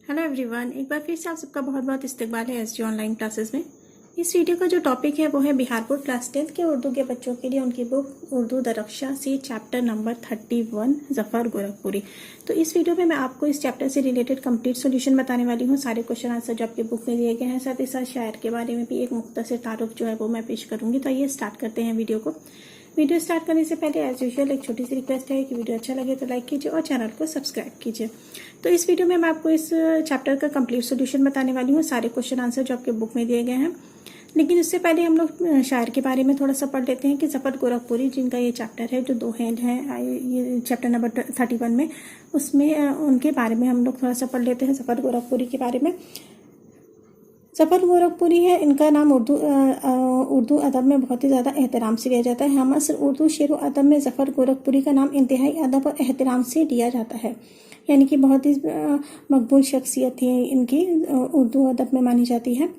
Hello everyone, एक बार फिर से आप सबका बहुत बहुत इस्तकबाल है एसजी ऑनलाइन क्लासेस में। इस वीडियो का जो टॉपिक है वो है बिहार बोर्ड क्लास 10 के उर्दू के बच्चों के लिए उनकी बुक उर्दू दरख्शा से चैप्टर नंबर 31 ज़फ़र गोरखपुरी। तो इस वीडियो में मैं आपको इस चैप्टर से रिलेटेड कंप्लीट सॉल्यूशन बताने वाली हूँ। सारे क्वेश्चन आंसर जो आपकी बुक में दिए गए हैं, साथ ही साथ शायर के बारे में भी एक मुख्तसर तारुफ जो है वो मैं पेश करूँगी। तो आइए स्टार्ट करते हैं वीडियो को। वीडियो स्टार्ट करने से पहले एज यूजुअल एक छोटी सी रिक्वेस्ट है कि वीडियो अच्छा लगे तो लाइक कीजिए और चैनल को सब्सक्राइब कीजिए। तो इस वीडियो में मैं आपको इस चैप्टर का कंप्लीट सॉल्यूशन बताने वाली हूँ, सारे क्वेश्चन आंसर जो आपके बुक में दिए गए हैं। लेकिन इससे पहले हम लोग शायर के बारे में थोड़ा सा पढ़ लेते हैं कि ज़फ़र गोरखपुरी जिनका ये चैप्टर है, जो दो हैंड है ये चैप्टर नंबर 31 में, उसमें उनके बारे में हम लोग थोड़ा सा पढ़ लेते हैं ज़फ़र गोरखपुरी के बारे में। ज़फ़र गोरखपुरी है, इनका नाम उर्दू अदब में बहुत ही ज़्यादा एहतराम से लिया जाता है। हम असर उर्दू शेर व अदब में ज़फ़र गोरखपुरी का नाम इंतहाई अदब और एहतराम से लिया जाता है, यानी कि बहुत ही मकबूल शख्सियत है इनकी, उर्दू अदब में मानी जाती है।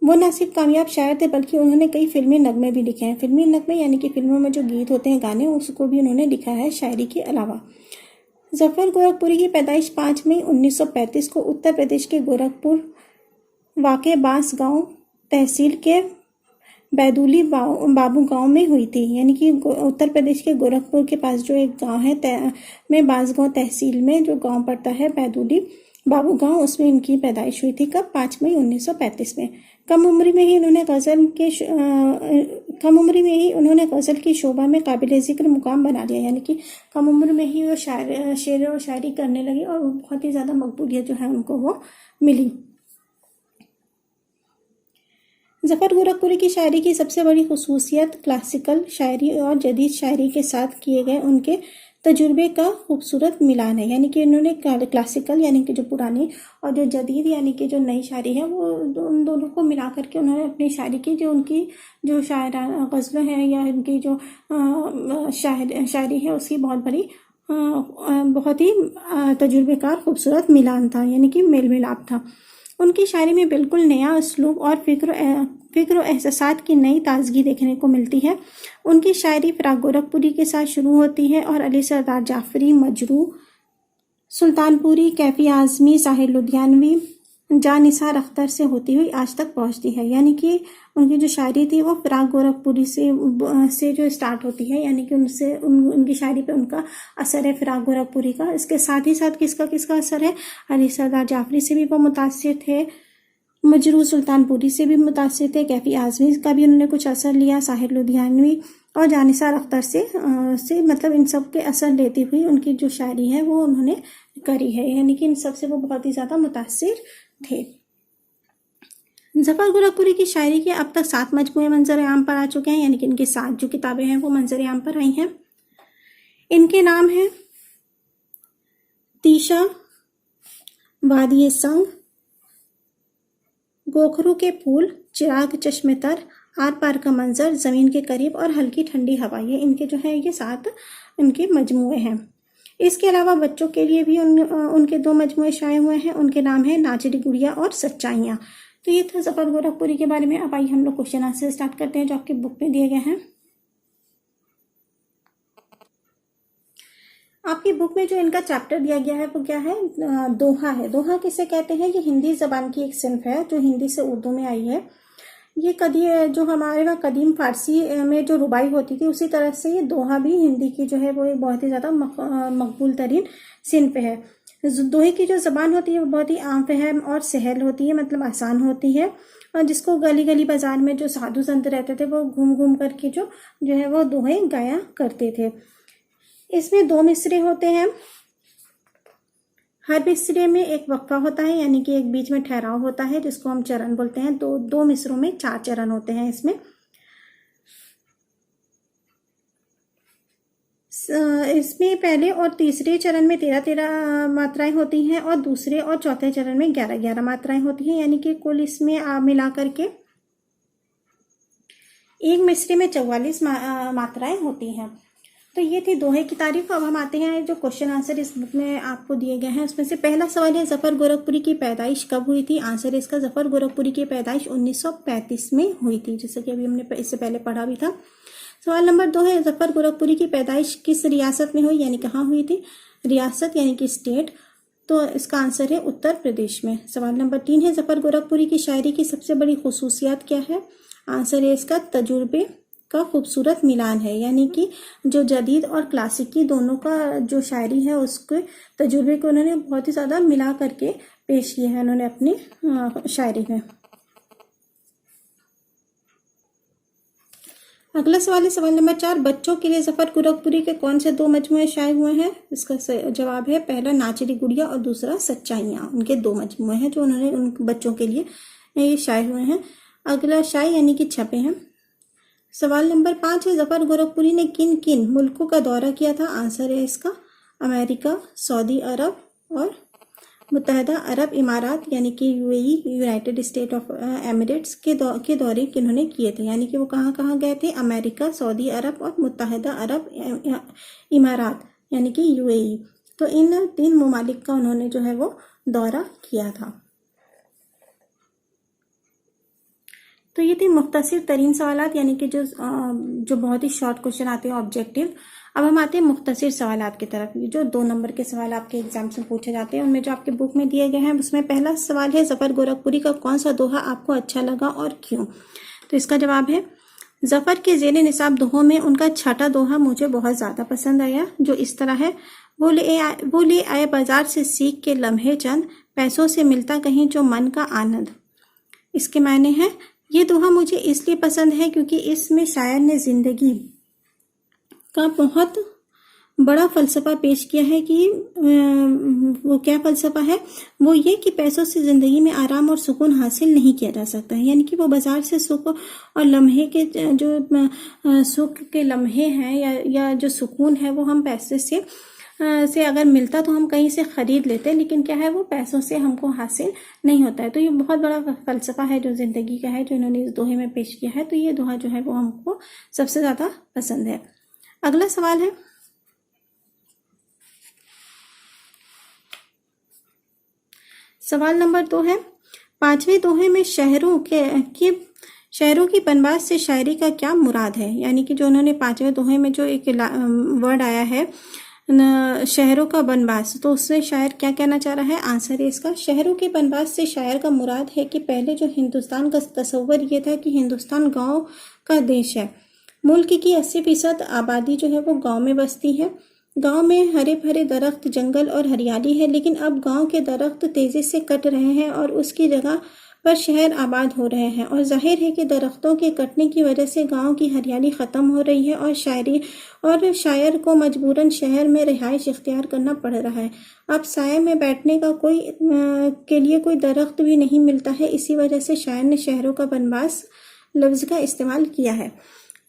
वो न सिर्फ कामयाब शायर थे बल्कि उन्होंने कई फिल्मी नगमे भी लिखे हैं। फिल्मी नगमे यानी कि फिल्मों में जो गीत होते हैं, गाने, उसको भी उन्होंने लिखा है शायरी के अलावा। ज़फ़र गोरखपुरी की पैदाइश 5 मई 1935 को उत्तर प्रदेश के गोरखपुर वाक़े बांस गांव तहसील के बैदुली बाबू गांव में हुई थी, यानी कि उत्तर प्रदेश के गोरखपुर के पास जो एक गांव है में बांसगांव तहसील में जो गांव पड़ता है बैदुली बाबू गांव, उसमें इनकी पैदाइश हुई थी। कब? 5 मई 1935 में। कम उम्र में ही उन्होंने गज़ल की शोभा में काबिल ज़िक्र मुकाम बना लिया, यानी कि कम उम्र में ही वो शेर और शायरी करने लगे और बहुत ही ज़्यादा मकबूलियत जो है उनको वो मिली। ज़फ़र गोरखपुरी की शायरी की सबसे बड़ी खुसूसियत क्लासिकल शायरी और जदीद शायरी के साथ किए गए उनके तजुर्बे का खूबसूरत मिलान है, यानी कि उन्होंने क्लासिकल यानी कि जो पुरानी और जो जदीद यानी कि जो नई शायरी है वो उन दोनों को मिला करके उन्होंने अपनी शायरी की जो उनकी जो शायराना गज़लें हैं या उनकी जो शायरी है उसकी बहुत ही तजुर्बेकार खूबसूरत मिलान था, यानी कि मेल मिलाप था। उनकी शायरी में बिल्कुल नया उसलूब और फ़िक्र और एहसासात की नई ताजगी देखने को मिलती है। उनकी शायरी फ़राग गोरखपुरी के साथ शुरू होती है और अली सरदार जाफ़री, मजरू सुल्तानपुरी, कैफ़ी आज़मी, साहिर लुधियानवी, जान निसार अख्तर से होती हुई आज तक पहुंचती है, यानी कि उनकी जो शायरी थी वो फ़राग गोरखपुरी से जो स्टार्ट होती है, यानी कि उनकी शायरी पे उनका असर है फ़राग गोरखपुरी का। इसके साथ ही साथ किसका असर है? अली सरदार जाफ़री से भी वो मुतासिर थे, मजरू सुल्तानपुरी से भी मुतासिर थे, कैफ़ी आज़मी का भी उन्होंने कुछ असर लिया, साहिर लुधियानवी और जान निसार अख्तर से मतलब इन सब के असर लेती हुई उनकी जो शायरी है वो उन्होंने करी है, यानी कि इन सब से वो बहुत ही ज़्यादा मुतासिर थे। ज़फ़र गोरखपुरी की शायरी के अब तक 7 मजमूए मंजर आम पर आ चुके हैं, यानी कि इनकी 7 जो किताबें हैं वो मंजर आम पर आई हैं। इनके नाम हैं तीशा, वादिये संग, गोखरू के फूल, चिराग चश्मे तर, आर पार का मंजर, ज़मीन के करीब और हल्की ठंडी हवा। ये इनके जो है ये 7 इनके मजमूए हैं। इसके अलावा बच्चों के लिए भी उनके 2 मजमूए शाये हुए हैं। उनके नाम है नाचरी गुड़िया और सच्चाइयाँ। तो ये था ज़फ़र गोरखपुरी के बारे में। अब आइए हम लोग क्वेश्चन आंसर स्टार्ट करते हैं जो आपके बुक में दिए गए हैं। आपकी बुक में जो इनका चैप्टर दिया गया है वो क्या है? दोहा है। दोहा किसे कहते हैं? ये हिंदी ज़बान की एक सिन्फ है जो हिंदी से उर्दू में आई है। ये जो हमारे वहाँ कदीम फारसी में जो रुबाई होती थी उसी तरह से ये दोहा भी हिंदी की जो है वो एक बहुत ही ज़्यादा मकबूल तरीन सिन्फ है। दोहे की जो ज़बान होती है वो बहुत ही आम फहम और सहल होती है, मतलब आसान होती है, और जिसको गली गली बाजार में जो साधु संत रहते थे वो घूम घूम करके जो है वो दोहे गाया करते थे। इसमें 2 मिसरे होते हैं। हर मिसरे में एक वक्फा होता है, यानी कि एक बीच में ठहराव होता है जिसको हम चरण बोलते हैं। तो 2 मिसरों में 4 चरण होते हैं। इसमें पहले और तीसरे चरण में 13 मात्राएं होती हैं और दूसरे और चौथे चरण में 11 मात्राएं होती हैं, यानी कि कुल इसमें मिला करके एक मिसरे में 44 मात्राएं होती हैं। तो ये थी दोहे की तारीफ। अब हम आते हैं जो क्वेश्चन आंसर इस बुक में आपको दिए गए हैं उसमें से पहला सवाल है ज़फ़र गोरखपुरी की पैदाइश कब हुई थी? आंसर इसका ज़फ़र गोरखपुरी की पैदाइश 1935 में हुई थी, जैसे कि अभी हमने इससे पहले पढ़ा भी था। सवाल नंबर 2 है ज़फ़र गोरखपुरी की पैदाइश किस रियासत में हुई, यानी कहाँ हुई थी? रियासत यानी कि स्टेट। तो इसका आंसर है उत्तर प्रदेश में। सवाल नंबर 3 है, जफर गोरखपुरी की शायरी की सबसे बड़ी खुसूसियत क्या है? आंसर है इसका तजुर्बे का खूबसूरत मिलान है, यानी कि जो जदीद और क्लासिकी दोनों का जो शायरी है उसके तजुर्बे को उन्होंने बहुत ही ज़्यादा मिला करके पेश किया है उन्होंने अपनी शायरी में। अगला सवाल है सवाल नंबर 4, बच्चों के लिए जफर गोरखपुरी के कौन से 2 मजमूए शाये हुए हैं? इसका जवाब है पहला नाचरी गुड़िया और दूसरा सच्चाइयाँ। उनके 2 मजमूए हैं जो उन्होंने उन बच्चों के लिए ये शाये हुए हैं। अगला शाये यानी कि छपे हैं। सवाल नंबर 5 है, जफर गोरखपुरी ने किन किन मुल्कों का दौरा किया था? आंसर है इसका अमेरिका, सऊदी अरब और मुत्तहदा अरब इमारात यानी कि UAE, United state of Emirates के दौरे किन्होंने किए थे, यानी कि वो कहाँ कहाँ गए थे? अमेरिका, सऊदी अरब और मुत्तहदा अरब इमारात यानी कि यूएई। तो इन 3 ममालिक का उन्होंने जो है वो दौरा किया था। तो ये थे मुख्तसर तरीन सवालात, यानी कि जो बहुत ही शॉर्ट क्वेश्चन आते हैं ऑब्जेक्टिव। अब हम आते हैं मुख्तसर सवालात की तरफ। ये जो 2 नंबर के सवाल आपके एग्जाम्स में पूछे जाते हैं उनमें जो आपके बुक में दिए गए हैं उसमें पहला सवाल है, जफर गोरखपुरी का कौन सा दोहा आपको अच्छा लगा और क्यों? तो इसका जवाब है, जफर के ज़ेरे निसाब दोहों में उनका छठा दोहा मुझे बहुत ज़्यादा पसंद आया, जो इस तरह है, वो ले आए बाजार से सीख के लम्हे चंद, पैसों से मिलता कहीं जो मन का आनंद। इसके मायने हैं, ये दोहा मुझे इसलिए पसंद है क्योंकि इसमें शायर ने जिंदगी का बहुत बड़ा फलसफा पेश किया है कि वो क्या फलसफा है? वो ये कि पैसों से जिंदगी में आराम और सुकून हासिल नहीं किया जा सकता है, यानी कि वो बाजार से सुख और लम्हे के जो सुख के लम्हे हैं या जो सुकून है वो हम पैसे से अगर मिलता तो हम कहीं से खरीद लेते, लेकिन क्या है वो पैसों से हमको हासिल नहीं होता है। तो ये बहुत बड़ा फलसफा है जो जिंदगी का है, जो इन्होंने इस दोहे में पेश किया है। तो ये दोहा जो है वो हमको सबसे ज्यादा पसंद है। अगला सवाल है, सवाल नंबर 2 है, 5वें दोहे में शहरों की बनवास से शायरी का क्या मुराद है? यानी कि जो उन्होंने 5वें दोहे में जो एक वर्ड आया है शहरों का बनवास, तो उससे शायर क्या कहना चाह रहा है? आंसर है इसका, शहरों के बनवास से शायर का मुराद है कि पहले जो हिंदुस्तान का तस्वर ये था कि हिंदुस्तान गांव का देश है। मुल्क की 80% आबादी जो है वो गांव में बसती है। गांव में हरे भरे दरख्त, जंगल और हरियाली है, लेकिन अब गांव के दरख्त तेजी से कट रहे हैं और उसकी जगह पर शहर आबाद हो रहे हैं, और जाहिर है कि दरख्तों के कटने की वजह से गांव की हरियाली ख़त्म हो रही है और शायर को मजबूरन शहर में रिहाइश इख्तियार करना पड़ रहा है। अब साये में बैठने का के लिए कोई दरख्त भी नहीं मिलता है, इसी वजह से शायर ने शहरों का बनवास लफ्ज़ का इस्तेमाल किया है।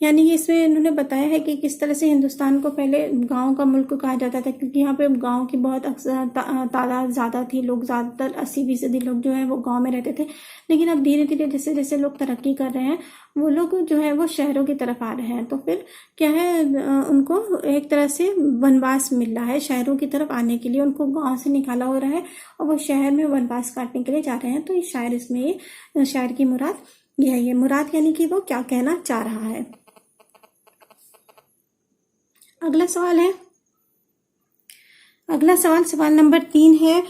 यानी कि इसमें इन्होंने बताया है कि किस तरह से हिंदुस्तान को पहले गांव का मुल्क कहा जाता था, क्योंकि यहाँ पे गांव की बहुत तादाद ज़्यादा थी, लोग ज़्यादातर 80% लोग जो है वो गांव में रहते थे। लेकिन अब धीरे धीरे जैसे जैसे लोग तरक्की कर रहे हैं वो लोग जो है वो शहरों की तरफ आ रहे हैं, तो फिर क्या है उनको एक तरह से वनवास मिल रहा है। शहरों की तरफ आने के लिए उनको गाँव से निकाला हो रहा है और वो शहर में वनवास काटने के लिए जा रहे हैं। तो इस शायर इसमें ये शायर की मुराद यह है, ये मुराद यानी कि वो क्या कहना चाह रहा है। अगला सवाल सवाल नंबर 3 है,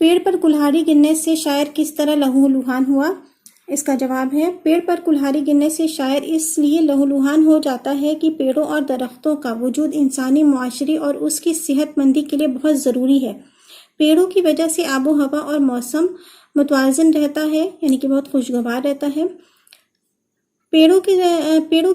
पेड़ पर कुल्हाड़ी गिरने से शायर किस तरह लहूलुहान हुआ? इसका जवाब है, पेड़ पर कुल्हाड़ी गिरने से शायर इसलिए लहूलुहान हो जाता है कि पेड़ों और दरख्तों का वजूद इंसानी मुआशरे और उसकी सेहतमंदी के लिए बहुत ज़रूरी है। पेड़ों की वजह से आबो हवा और मौसम मुतवाज़िन रहता है, यानी कि बहुत खुशगवार रहता है। पेड़ों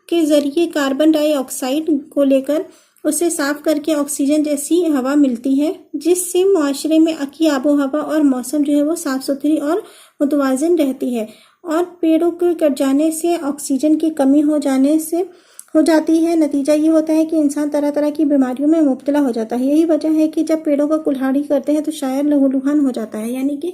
के जरिए कार्बन डाइऑक्साइड को लेकर उसे साफ करके ऑक्सीजन जैसी हवा मिलती है, जिससे मुआशरे में की आबो हवा और मौसम जो है वो साफ सुथरी और मुतवाज़िन रहती है। और पेड़ों के कट जाने से ऑक्सीजन की कमी हो जाती है। नतीजा ये होता है कि इंसान तरह तरह की बीमारियों में मुब्तला हो जाता है। यही वजह है कि जब पेड़ों का कुल्हाड़ी करते हैं तो शायर लहूलुहान हो जाता है। यानी कि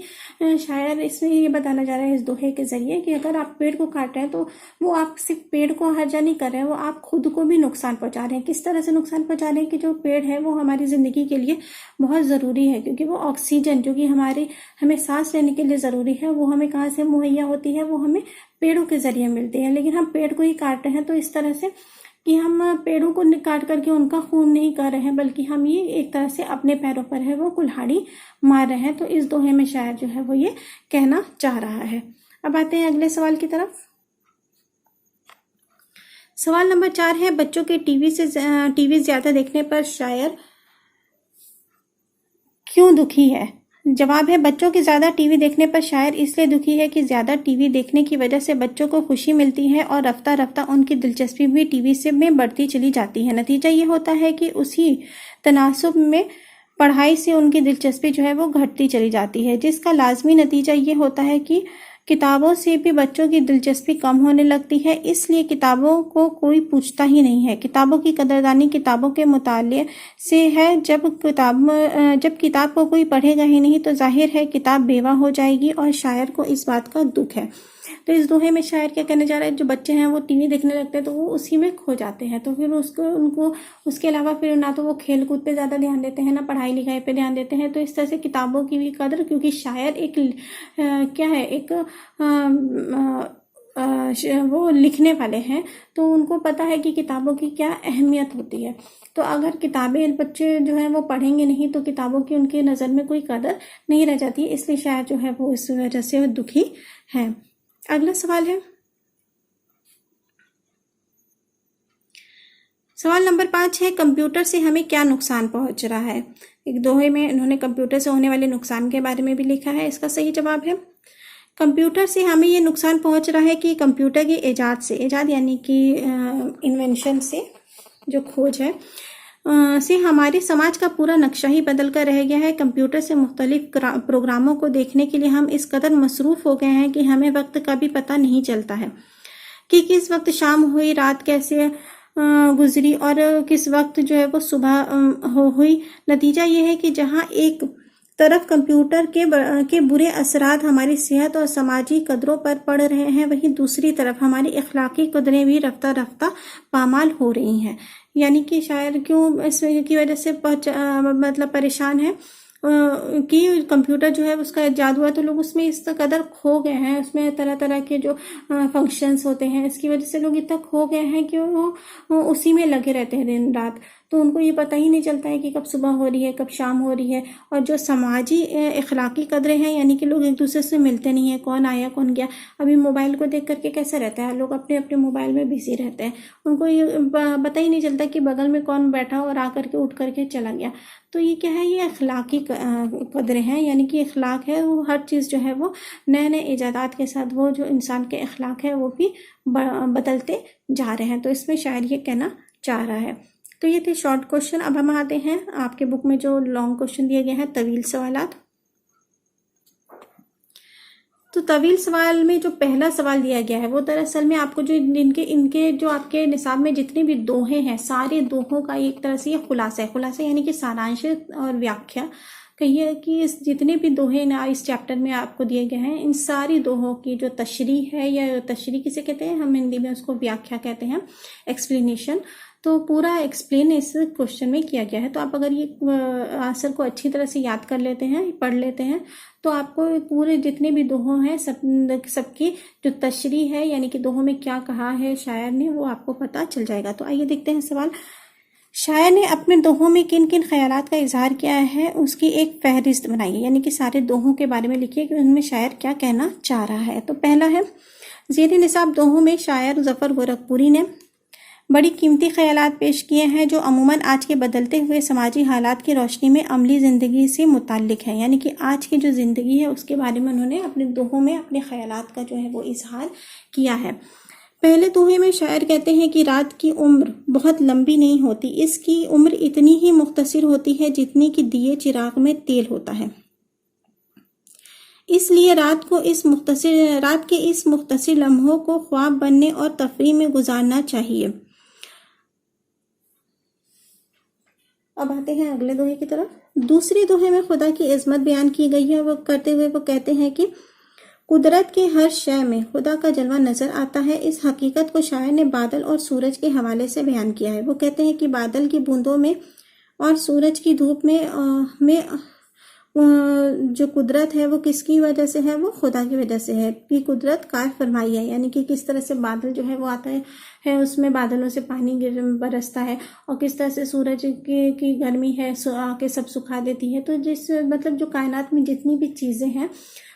शायर इसमें ये बताना चाह रहे हैं इस दोहे के जरिए कि अगर आप पेड़ को काट रहे हैं तो वो आप सिर्फ पेड़ को हर्जा नहीं कर रहे हैं, वो आप खुद को भी नुकसान पहुंचा रहे हैं। किस तरह से नुकसान पहुंचा रहे हैं कि जो पेड़ है वो हमारी ज़िंदगी के लिए बहुत ज़रूरी है, क्योंकि वो ऑक्सीजन जो कि हमें सांस लेने के लिए ज़रूरी है वो हमें कहाँ से मुहैया होती है, वो हमें पेड़ों के जरिए मिलती है। लेकिन हम पेड़ को ही काट रहे हैं, तो इस तरह से कि हम पेड़ों को काट करके उनका खून नहीं कर रहे हैं, बल्कि हम ये एक तरह से अपने पैरों पर है वो कुल्हाड़ी मार रहे हैं। तो इस दोहे में शायर जो है वो ये कहना चाह रहा है। अब आते हैं अगले सवाल की तरफ। सवाल नंबर 4 है, बच्चों के टीवी ज्यादा देखने पर शायर क्यों दुखी है? जवाब है, बच्चों के ज़्यादा टीवी देखने पर शायर इसलिए दुखी है कि ज़्यादा टीवी देखने की वजह से बच्चों को खुशी मिलती है और रफ्ता रफ्ता उनकी दिलचस्पी भी टीवी से में बढ़ती चली जाती है। नतीजा ये होता है कि उसी तनासुब में पढ़ाई से उनकी दिलचस्पी जो है वो घटती चली जाती है, जिसका लाजमी नतीजा ये होता है कि किताबों से भी बच्चों की दिलचस्पी कम होने लगती है। इसलिए किताबों को कोई पूछता ही नहीं है। किताबों की कदरदानी किताबों के मुताले से है। जब किताब को कोई पढ़ेगा ही नहीं तो जाहिर है किताब बेवा हो जाएगी और शायर को इस बात का दुख है। तो इस दोहे में शायर क्या कहने जा रहा है, जो बच्चे हैं वो टीवी देखने लगते हैं तो वो उसी में खो जाते हैं। तो फिर उनको उसके अलावा फिर ना तो वो खेल कूद पे ज़्यादा ध्यान देते हैं, ना पढ़ाई लिखाई पे ध्यान देते हैं। तो इस तरह से किताबों की भी कदर, क्योंकि शायर एक क्या है, एक वो लिखने वाले हैं, तो उनको पता है कि किताबों की क्या अहमियत होती है। तो अगर किताबें बच्चे जो है वो पढ़ेंगे नहीं तो किताबों की उनके नज़र में कोई कदर नहीं रह जाती। इसलिए शायर जो है वो इस वजह से दुखी है। अगला सवाल है, सवाल नंबर 5 है, कंप्यूटर से हमें क्या नुकसान पहुंच रहा है? एक दोहे में इन्होंने कंप्यूटर से होने वाले नुकसान के बारे में भी लिखा है। इसका सही जवाब है, कंप्यूटर से हमें ये नुकसान पहुंच रहा है कि कंप्यूटर की ईजाद से, ईजाद यानी कि इन्वेंशन से, जो खोज है से हमारे समाज का पूरा नक्शा ही बदल कर रह गया है। कंप्यूटर से मुख्तलिफ प्रोग्रामों को देखने के लिए हम इस कदर मसरूफ़ हो गए हैं कि हमें वक्त का भी पता नहीं चलता है कि किस वक्त शाम हुई, रात कैसे गुजरी और किस वक्त जो है वो सुबह हुई। नतीजा ये है कि जहाँ एक तरफ कंप्यूटर के बुरे असरात हमारी सेहत और समाजी कदरों पर पड़ रहे हैं, वहीं दूसरी तरफ हमारी अखलाकी कदरें भी रफ्ता रफ्ता पामाल हो रही हैं। यानी कि शायर क्यों इसकी वजह से मतलब परेशान है कि कंप्यूटर जो है उसका ईजाद हुआ तो लोग उसमें इस कदर खो गए हैं, उसमें तरह तरह के जो फंक्शंस होते हैं, इसकी वजह से लोग इतना खो गए हैं कि वो उसी में लगे रहते हैं दिन रात। तो उनको ये पता ही नहीं चलता है कि कब सुबह हो रही है, कब शाम हो रही है। और जो समाजी अखलाकी कदरें हैं, यानी कि लोग एक दूसरे से मिलते नहीं है, कौन आया कौन गया। अभी मोबाइल को देख करके कैसे रहता है, लोग अपने अपने मोबाइल में बिजी रहते हैं, उनको ये पता ही नहीं चलता कि बगल में कौन बैठा और आकर के उठ करके चला गया। तो ये क्या है, ये अखलाकी कदरें हैं, यानी कि अखलाक है वो हर चीज़ जो है वो नए नए ईजादात के साथ वो जो इंसान के अखलाक है वो भी बदलते जा रहे हैं। तो इसमें शायर ये कहना चाह रहा है। तो ये थे शॉर्ट क्वेश्चन। अब हम आते हैं आपके बुक में जो लॉन्ग क्वेश्चन दिए गए हैं, तवील सवालात। तो तवील सवाल में जो पहला सवाल दिया गया है वो दरअसल में आपको जो इनके जो आपके निसाब में जितने भी दोहे हैं, सारे दोहों का एक तरह से ये खुलासा है। खुलासा यानी कि सारांश और व्याख्या कहिए कि इस जितने भी दोहे ना इस चैप्टर में आपको दिए गए हैं, इन सारी दोहों की जो तशरीह है, या तशरीह किसे कहते हैं, हम हिंदी में उसको व्याख्या कहते हैं, एक्सप्लेनेशन, तो पूरा एक्सप्लेन इस क्वेश्चन में किया गया है। तो आप अगर ये आंसर को अच्छी तरह से याद कर लेते हैं, पढ़ लेते हैं, तो आपको पूरे जितने भी दोहों हैं सबकी जो तशरीह है, यानी कि दोहों में क्या कहा है शायर ने, वो आपको पता चल जाएगा। तो आइए देखते हैं सवाल। शायर ने अपने दोहों में किन किन ख्यालात का इजहार किया है, उसकी एक फहरिस्त बनाई, यानी कि सारे दोहों के बारे में लिखिए कि उनमें शायर क्या कहना चाह रहा है। तो पहला है, ज़ेर निसाब दोहों में शायर ज़फ़र गोरखपुरी ने बड़ी कीमती ख्यालात पेश किए हैं जो अमूमन आज के बदलते हुए समाजी हालात की रोशनी में अमली ज़िंदगी से मुताल्लिक है। यानी कि आज की जो ज़िंदगी है उसके बारे में उन्होंने अपने दोहों में अपने ख्यालात का जो है वो इजहार किया है। पहले दोहे में शायर कहते हैं कि रात की उम्र बहुत लंबी नहीं होती, इसकी उम्र इतनी ही मुख्तसर होती है जितनी कि दिए चिराग में तेल होता है। इसलिए रात के इस मुख्तसर लम्हों को ख्वाब बनने और तफरीह में गुजारना चाहिए। अब आते हैं अगले दोहे की तरफ। दूसरी दोहे में खुदा की इज़्ज़त बयान की गई है। वो करते हुए वो कहते हैं कि कुदरत के हर शय में खुदा का जलवा नजर आता है। इस हकीकत को शायर ने बादल और सूरज के हवाले से बयान किया है। वो कहते हैं कि बादल की बूंदों में और सूरज की धूप में जो कुदरत है वो किसकी वजह से है, वो खुदा की वजह से है कि कुदरत कार फरमाई है। यानी कि किस तरह से बादल जो है वो आता है उसमें बादलों से पानी बरसता है, और किस तरह से सूरज की गर्मी है आके सब सुखा देती है। तो जिस मतलब जो कायनात में जितनी भी चीज़ें हैं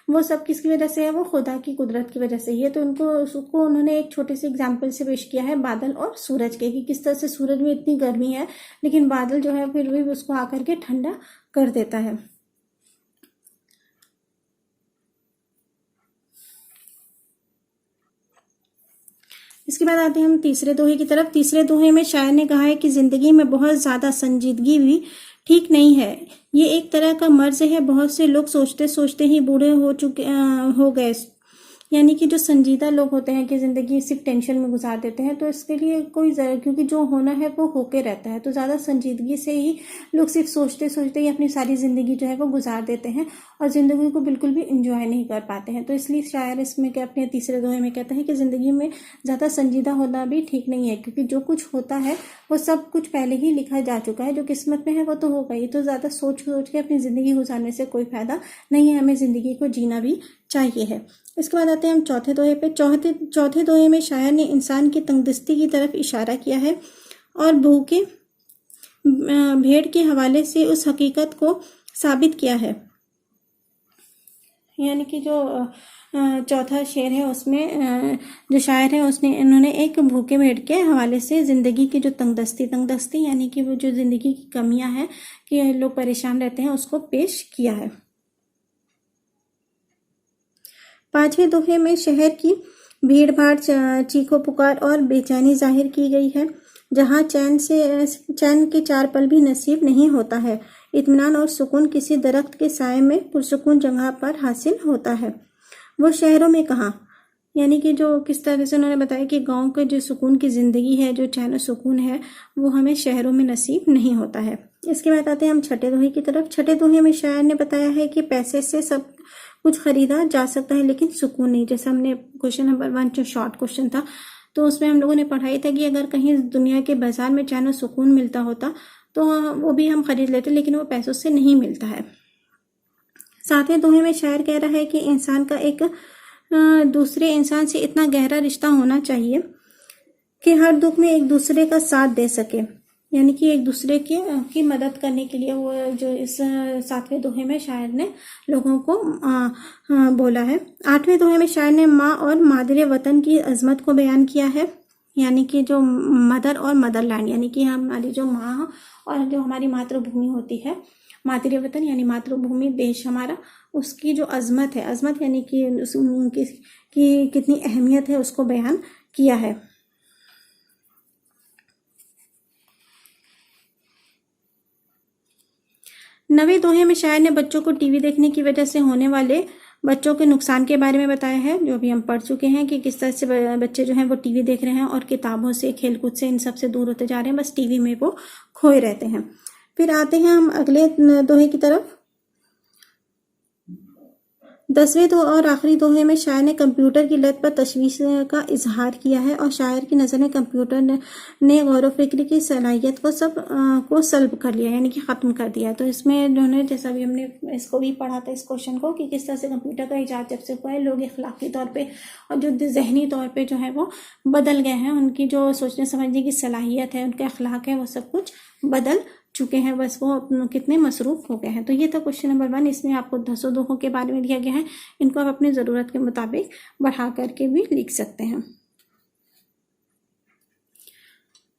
वो सब किसकी वजह से है, वो खुदा की कुदरत की वजह से ही है। तो उसको उन्होंने एक छोटे से एग्जाम्पल से पेश किया है बादल और सूरज के, कि किस तरह से सूरज में इतनी गर्मी है लेकिन बादल जो है फिर भी उसको आकर के ठंडा कर देता है। इसके बाद आते हैं हम तीसरे दोहे की तरफ। तीसरे दोहे में शायर ने कहा है कि जिंदगी में बहुत ज़्यादा संजीदगी भी ठीक नहीं है, ये एक तरह का मर्ज है। बहुत से लोग सोचते सोचते ही बूढ़े हो गए। यानी कि जो संजीदा लोग होते हैं कि ज़िंदगी सिर्फ टेंशन में गुजार देते हैं, तो इसके लिए क्योंकि जो होना है वो होके रहता है, तो ज़्यादा संजीदगी से ही लोग सिर्फ सोचते सोचते ही अपनी सारी ज़िंदगी जो है वो गुजार देते हैं और ज़िंदगी को बिल्कुल भी इंजॉय नहीं कर पाते हैं। तो इसलिए शायर इसमें क्या अपने तीसरे दोहे में कहते हैं कि ज़िंदगी में ज़्यादा संजीदा होना भी ठीक नहीं है, क्योंकि जो कुछ होता है वो सब कुछ पहले ही लिखा जा चुका है। जो किस्मत में है वो तो होगा ही, तो ज़्यादा सोच सोच के अपनी ज़िंदगी गुजारने से कोई फ़ायदा नहीं है, हमें ज़िंदगी को जीना भी चाहिए है। इसके बाद आते हैं हम चौथे दोहे पे। चौथे दोहे में शायर ने इंसान की तंगदस्ती की तरफ इशारा किया है और भूखे भेड़ के हवाले से उस हकीकत को साबित किया है। यानी कि जो चौथा शेर है उसमें जो शायर है इन्होंने एक भूखे भेड़ के हवाले से ज़िंदगी की जो तंगदस्ती यानी कि वो जो ज़िंदगी की कमियां हैं कि लोग परेशान रहते हैं उसको पेश किया है। पांचवें दोहे में शहर की भीड़ भाड़, चीखों पुकार और बेचैनी जाहिर की गई है, जहाँ चैन के 4 पल भी नसीब नहीं होता है। इत्मीनान और सुकून किसी दरख्त के साए में पुरसुकून जगह पर हासिल होता है, वो शहरों में कहाँ। यानी कि जो किस तरह से उन्होंने बताया कि गांव के जो सुकून की ज़िंदगी है, जो चैन और सुकून है, वो हमें शहरों में नसीब नहीं होता है। इसके बाद आते हैं हम छठे दोहे की तरफ। छठे दोहे में शायर ने बताया है कि पैसे से सब कुछ खरीदा जा सकता है लेकिन सुकून नहीं। जैसे हमने क्वेश्चन नंबर 1 जो शॉर्ट क्वेश्चन था तो उसमें हम लोगों ने पढ़ाई था कि अगर कहीं दुनिया के बाजार में चैन और सुकून मिलता होता तो वो भी हम खरीद लेते, लेकिन वो पैसों से नहीं मिलता है। सातवें दोहे में शायर कह रहा है कि इंसान का एक दूसरे इंसान से इतना गहरा रिश्ता होना चाहिए कि हर दुख में एक दूसरे का साथ दे सके। यानी कि एक दूसरे की मदद करने के लिए वो जो इस 7वें दोहे में शायर ने लोगों को बोला है। 8वें दोहे में शायर ने माँ और मादरे वतन की अजमत को बयान किया है। यानी कि जो मदर और मदरलैंड यानी कि हमारी जो माँ और जो हमारी मातृभूमि होती है, मातृ वतन यानी मातृभूमि देश हमारा, उसकी जो अजमत है, अजमत यानी कि उनकी कितनी अहमियत है उसको बयान किया है। नवें दोहे में शायर ने बच्चों को टीवी देखने की वजह से होने वाले बच्चों के नुकसान के बारे में बताया है, जो अभी हम पढ़ चुके हैं कि किस तरह से बच्चे जो हैं वो टीवी देख रहे हैं और किताबों से, खेलकूद से, इन सब से दूर होते जा रहे हैं, बस टीवी में वो खोए रहते हैं। फिर आते हैं हम अगले दोहे की तरफ। 10वें और आखिरी दोहे में शायर ने कंप्यूटर की लत पर तशवीश का इजहार किया है और शायर की नज़र में कंप्यूटर ने गौर व फिक्र की सलाहियत को सल्ब कर लिया, यानी कि ख़त्म कर दिया। तो इसमें उन्होंने, जैसा भी हमने इसको भी पढ़ा था इस क्वेश्चन को, कि किस तरह से कंप्यूटर का इजाद जब से हुआ है लोग अखलाकी तौर पे और जो जहनी तौर पे जो है वो बदल गए हैं। उनकी जो सोचने समझने की सलाहियत है, उनके अखलाक है, वो सब कुछ बदल चुके हैं, बस वो कितने मसरूफ हो गए हैं। तो ये था क्वेश्चन नंबर 1। इसमें आपको 10 दोहों के बारे में दिया गया है, इनको आप अपनी ज़रूरत के मुताबिक बढ़ा करके भी लिख सकते हैं।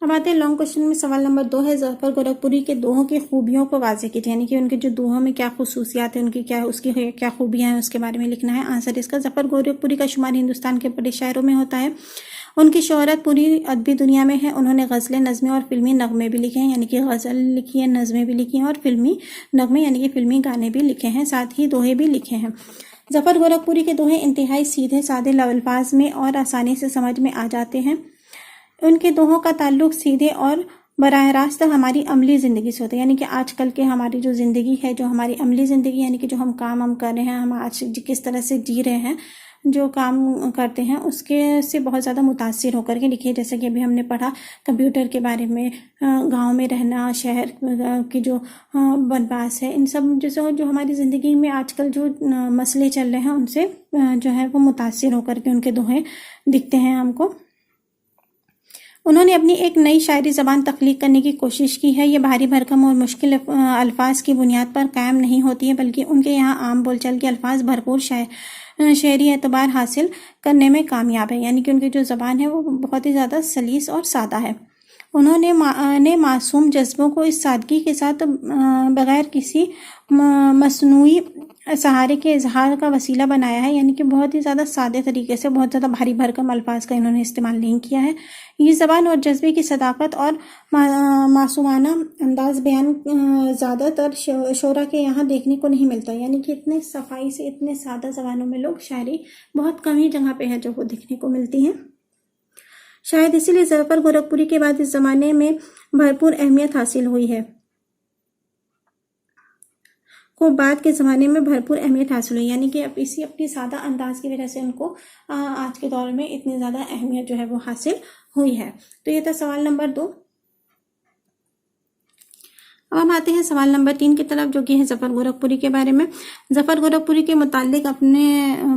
अब आते हैं लॉन्ग क्वेश्चन में। सवाल नंबर 2 है, ज़फ़र गोरखपुरी के दोहों की खूबियों को वाज़ेह कीजिए, यानी कि उनके जो दोहों में क्या खुसूसियात है, उनकी क्या खूबियाँ हैं, उसके बारे में लिखना है। आंसर इसका, ज़फ़र गोरखपुरी का शुमार हिंदुस्तान के बड़े शायरों में होता है। उनकी शोहरत पूरी अदबी दुनिया में है। उन्होंने गज़लें, नज़में और फिल्मी नगमे भी लिखे हैं, यानी कि गज़ल लिखी है, नज़में भी लिखी हैं और फिल्मी नगमे यानी कि फिल्मी गाने भी लिखे हैं, साथ ही दोहे भी लिखे हैं। ज़फ़र गोरखपुरी के दोहे इंतहाई सीधे सादे अल्फाज में और आसानी से समझ में आ जाते हैं। उनके दोहों का ताल्लुक सीधे और बराह रास्त हमारी अमली ज़िंदगी से होता है, यानी कि आजकल के हमारी जो ज़िंदगी है, जो हमारी अमली ज़िंदगी यानी कि जो हम काम कर रहे हैं, हम आज किस तरह से जी रहे हैं, जो काम करते हैं उसके से बहुत ज़्यादा मुतासिर होकर के लिखे। जैसे कि अभी हमने पढ़ा कंप्यूटर के बारे में, गांव में रहना, शहर की जो वनवास है, इन सब जो हमारी ज़िंदगी में आजकल जो मसले चल रहे हैं उनसे जो है वो मुतासिर होकर के उनके दोहे दिखते हैं हमको। उन्होंने अपनी एक नई शायरी ज़बान तख्लीक करने की कोशिश की है। ये भारी भरकम और मुश्किल अल्फाज की बुनियाद पर कायम नहीं होती है, बल्कि उनके यहाँ आम बोलचाल के अल्फाज भरपूर शहरी एतबार हासिल करने में कामयाब है। यानी कि उनकी जो ज़बान है वो बहुत ही ज़्यादा सलीस और सादा है। उन्होंने मासूम जज्बों को इस सादगी के साथ बगैर किसी मसनूई सहारे के इजहार का वसीला बनाया है। यानी कि बहुत ही ज़्यादा सादे तरीके से, बहुत ज़्यादा भारी भरकम अल्फाज का इन्होंने इस्तेमाल नहीं किया है। ये ज़बान और जज्बे की सदाकत और मासूमाना अंदाज बयान ज़्यादातर शोरा के यहाँ देखने को नहीं मिलता। यानी कि इतने सफाई से, इतने सादा ज़बानों में लोग शायरी बहुत कम ही जगह पे है जो वो देखने को मिलती हैं। शायद इसीलिए ज़फ़र गोरखपुरी के बाद इस ज़माने में भरपूर अहमियत हासिल हुई है, बाद के ज़माने में भरपूर अहमियत हासिल हुई। यानी कि अब इसी अपनी सादा अंदाज की वजह से उनको आज के दौर में इतनी ज़्यादा अहमियत जो है वो हासिल हुई है। तो ये था सवाल नंबर 2। अब हम आते हैं सवाल नंबर 3 की तरफ, जो कि है ज़फ़र गोरखपुरी के बारे में। ज़फ़र गोरखपुरी के मुताल्लिक अपने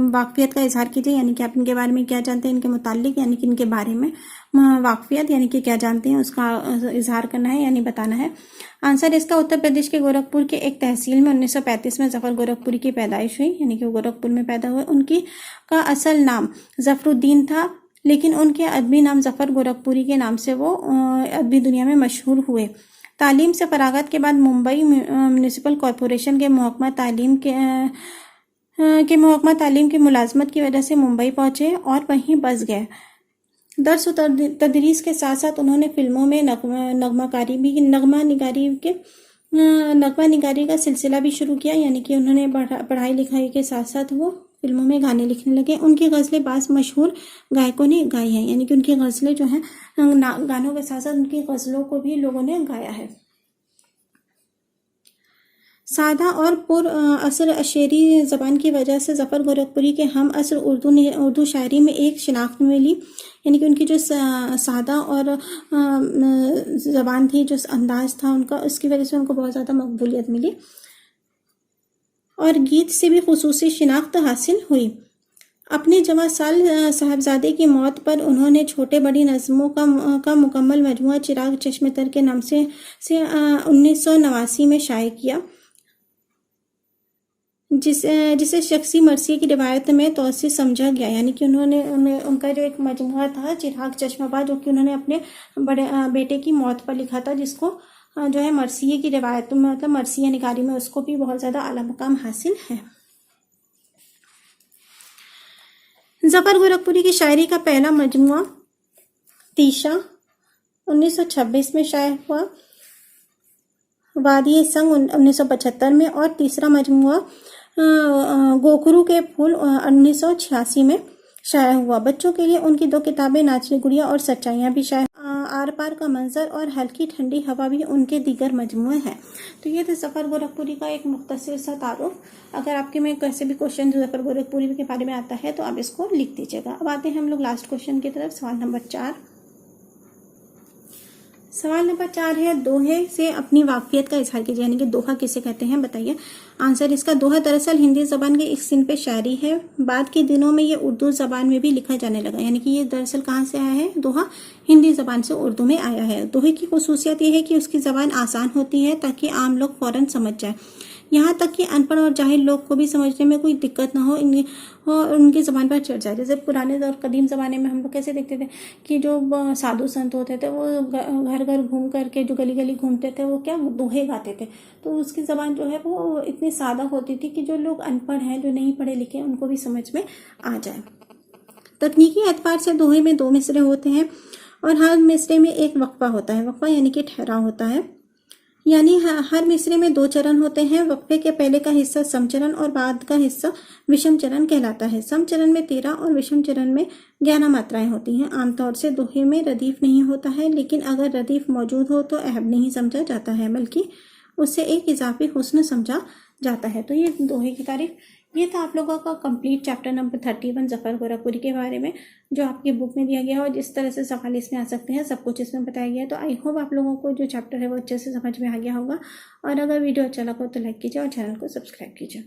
वाक़फ़ियत का इजहार कीजिए। यानी कि आप इनके बारे में क्या जानते हैं, इनके मुताल्लिक, यानी कि इनके बारे में वाक़फ़ियत यानी कि क्या जानते हैं उसका इजहार करना है यानी बताना है। आंसर इसका उत्तर प्रदेश के गोरखपुर के एक तहसील में 1935 में ज़फ़र गोरखपुरी की पैदाइश हुई। यानी कि वो गोरखपुर में पैदा हुए। उनकी का असल नाम ज़फ़रुद्दीन था, लेकिन उनके अदबी नाम ज़फ़र गोरखपुरी के नाम से वो अदबी दुनिया में मशहूर हुए। तालीम से फरागत के बाद मुंबई म्यूनिसिपल कॉरपोरेशन के महकमा तालीम की मुलाजमत की वजह से मुंबई पहुंचे और वहीं बस गए। दर्स तदरीस के साथ साथ उन्होंने फिल्मों में नगमा निगारी का सिलसिला भी शुरू किया। यानी कि उन्होंने पढ़ाई लिखाई के साथ साथ वो फिल्मों में गाने लिखने लगे। उनकी गज़लें बास मशहूर गायकों ने गाई हैं। यानी कि उनकी गज़लें जो हैं गानों के साथ साथ उनकी गज़लों को भी लोगों ने गाया है। सादा और पुर असर अशेरी ज़बान की वजह से ज़फ़र गोरखपुरी के हम असर उर्दू शायरी में एक शिनाख्त मिली। यानी कि उनकी जो सादा और ज़बान थी, जो अंदाज़ था उनका, उसकी वजह से उनको बहुत ज़्यादा मकबूलियत मिली और गीत से भी खुसूसी शिनाख्त हासिल हुई। अपने जवां साल साहबजादे की मौत पर उन्होंने छोटे बड़ी नज़मों का मुकम्मल मजमुआ चिराग चश्मे तर के नाम से 1989 में शाये किया, जिसे शख्सी मरसी की रिवायत में तौसी समझा गया। यानी कि उनका जो एक मजमुआ था चिराग चश्मबा, जो कि उन्होंने अपने बड़े बेटे की मौत पर लिखा था, जिसको जो है मरसिये की रिवायत में, मतलब मरसिया निगारी में उसको भी बहुत ज़्यादा आला मकाम हासिल है। ज़फ़र गोरखपुरी की शायरी का पहला मजमुआ तीशा 1926 में शाये हुआ, वादी संग 1975 में, और तीसरा मजमुआ गोखरू के फूल 1986 में शाया हुआ। बच्चों के लिए उनकी 2 किताबें नाचनी गुड़िया और सच्चाइयाँ भी शाया, आर पार का मंजर और हल्की ठंडी हवा भी उनके दीगर मजमुए हैं। तो ये थे ज़फ़र गोरखपुरी का एक मुख्तसर सा तारुफ। अगर आपके में कैसे भी क्वेश्चन ज़फ़र गोरखपुरी के बारे में आता है तो आप इसको लिख दीजिएगा। अब आते हैं हम लोग लास्ट क्वेश्चन की तरफ, सवाल नंबर 4। सवाल नंबर 4 है, दोहे से अपनी वाक़फ़ियत का इजहार कीजिए। यानी कि दोहा किसे कहते हैं बताइए। आंसर इसका, दोहा दरअसल हिंदी ज़बान के एक सिन पे शायरी है। बाद के दिनों में ये उर्दू ज़बान में भी लिखा जाने लगा। यानी कि ये दरअसल कहाँ से आया है, दोहा हिंदी ज़बान से उर्दू में आया है। दोहे की खुसूसियत ये है कि उसकी ज़बान आसान होती है ताकि आम लोग फ़ौरन समझ जाए, यहाँ तक कि अनपढ़ और जाहिल लोग को भी समझने में कोई दिक्कत ना हो, उनकी ज़बान पर चढ़ जाए। जैसे पुराने दौर कदीम ज़माने में हम लोग कैसे देखते थे कि जो साधु संत होते थे वो घर घर घूम करके, जो गली गली घूमते थे, वो क्या दोहे गाते थे। तो उसकी ज़बान जो है वो इतनी सादा होती थी कि जो लोग अनपढ़ हैं, जो नहीं पढ़े लिखे, उनको भी समझ में आ जाए। तकनीकी एतबार से दोहे में 2 मिसरे होते हैं और हर मिसरे में एक वक्फा होता है। वक्फा यानी कि ठहराव होता है। यानी हर मिसरे में 2 चरण होते हैं। वक्फे के पहले का हिस्सा समचरण और बाद का हिस्सा विषम चरण कहलाता है। समचरण में 13 और विषम चरण में 11 मात्राएं होती हैं। आमतौर से दोहे में रदीफ नहीं होता है, लेकिन अगर रदीफ मौजूद हो तो अहब नहीं समझा जाता है, बल्कि उससे एक इजाफी हुस्न समझा जाता है। तो ये दोहे की तारीफ ये था आप लोगों का complete chapter number 31 Zafar Gorakhpuri के बारे में, जो आपकी बुक में दिया गया है और जिस तरह से सवाल इसमें आ सकते हैं सब कुछ इसमें बताया गया है। तो आई होप आप लोगों को जो चैप्टर है वो अच्छे से समझ में आ गया होगा, और अगर वीडियो अच्छा लगा तो लाइक कीजिए और चैनल को सब्सक्राइब कीजिए।